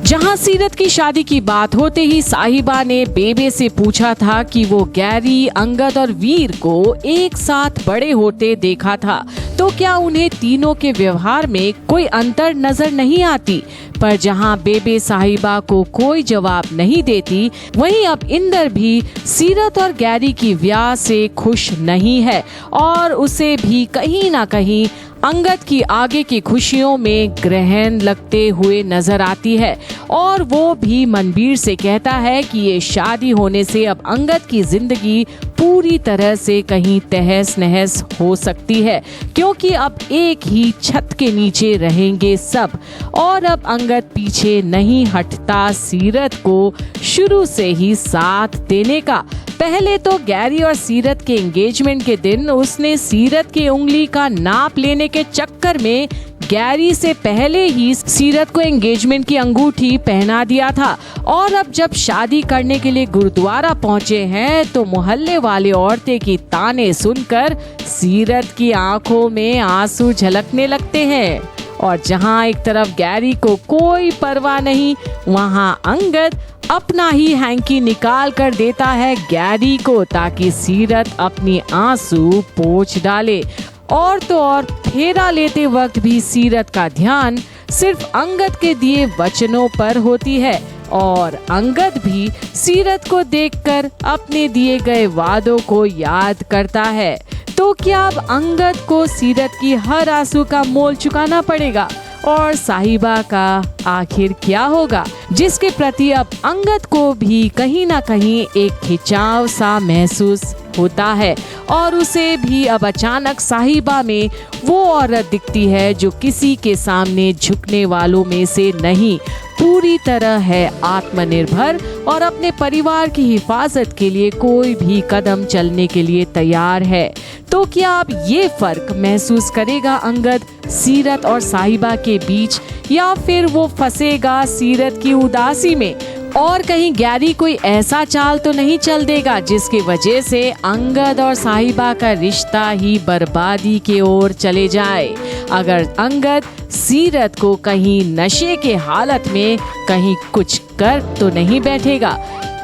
जहां सीरत की शादी की बात होते ही साहिबा ने बेबे से पूछा था कि वो गैरी, अंगद और वीर को एक साथ बड़े होते देखा था, तो क्या उन्हें तीनों के व्यवहार में कोई अंतर नजर नहीं आती। पर जहां बेबे साहिबा को कोई जवाब नहीं देती, वहीं अब इंदर भी सीरत और गैरी की ब्याह से खुश नहीं है और उसे भी कहीं ना कहीं अंगद की आगे की खुशियों में ग्रहण लगते हुए नजर आती है और वो भी मनबीर से कहता है कि ये शादी होने से अब अंगद की जिंदगी पूरी तरह से कहीं तहस नहस हो सकती है, क्योंकि अब एक ही छत के नीचे रहेंगे सब और अब अंगद पीछे नहीं हटता सीरत को शुरू से ही साथ देने का। पहले तो गैरी और सीरत के एंगेजमेंट के दिन उसने सीरत की उंगली का नाप लेने के चक्कर में गैरी से पहले ही सीरत को एंगेजमेंट की अंगूठी पहना दिया था और अब जब शादी करने के लिए गुरुद्वारा पहुंचे हैं तो मोहल्ले वाले औरतें की ताने सुनकर सीरत की आंखों में आंसू झलकने लगते हैं और जहां एक तरफ गैरी को कोई परवाह नहीं, वहां अंगद अपना ही हैंकी निकाल कर देता है गैरी को ताकि सीरत अपनी आंसू पोंछ डाले। और तो और फेरा लेते वक्त भी सीरत का ध्यान सिर्फ अंगद के दिए वचनों पर होती है और अंगद भी सीरत को देखकर अपने दिए गए वादों को याद करता है। तो क्या अब अंगद को सीरत की हर आंसू का मोल चुकाना पड़ेगा और साहिबा का आखिर क्या होगा, जिसके प्रति अब अंगद को भी कहीं ना कहीं एक खिंचाव सा महसूस होता है और उसे भी अब अचानक साहिबा में वो औरत दिखती है जो किसी के सामने झुकने वालों में से नहीं, पूरी तरह है आत्मनिर्भर और अपने परिवार की हिफाजत के लिए कोई भी कदम चलने के लिए तैयार है। तो क्या अब ये फर्क महसूस करेगा अंगद सीरत और साहिबा के बीच या फिर वो फंसेगा सीरत की उदासी में और कहीं गैरी कोई ऐसा चाल तो नहीं चल देगा जिसकी वजह से अंगद और साहिबा का रिश्ता ही बर्बादी के ओर चले जाए। अगर अंगद सीरत को कहीं नशे के हालत में कहीं कुछ कर तो नहीं बैठेगा,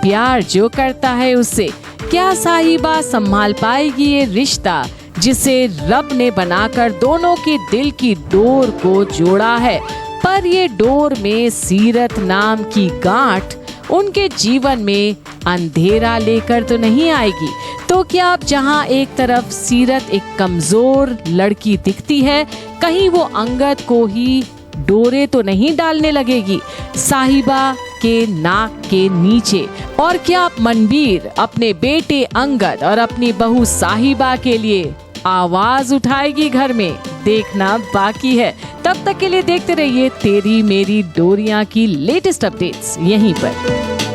प्यार जो करता है उससे, क्या साहिबा संभाल पाएगी ये रिश्ता जिसे रब ने बनाकर दोनों के दिल की डोर को जोड़ा है। पर ये डोर में सीरत नाम की गांठ उनके जीवन में अंधेरा लेकर तो नहीं आएगी। तो क्या अब जहां एक तरफ सीरत एक कमजोर लड़की दिखती है, कहीं वो अंगद को ही डोरे तो नहीं डालने लगेगी साहिबा के नाक के नीचे। और क्या मनबीर अपने बेटे अंगद और अपनी बहू साहिबा के लिए आवाज उठाएगी घर में, देखना बाकी है। तब तक के लिए देखते रहिए तेरी मेरी डोरियां की लेटेस्ट अपडेट्स यहीं पर।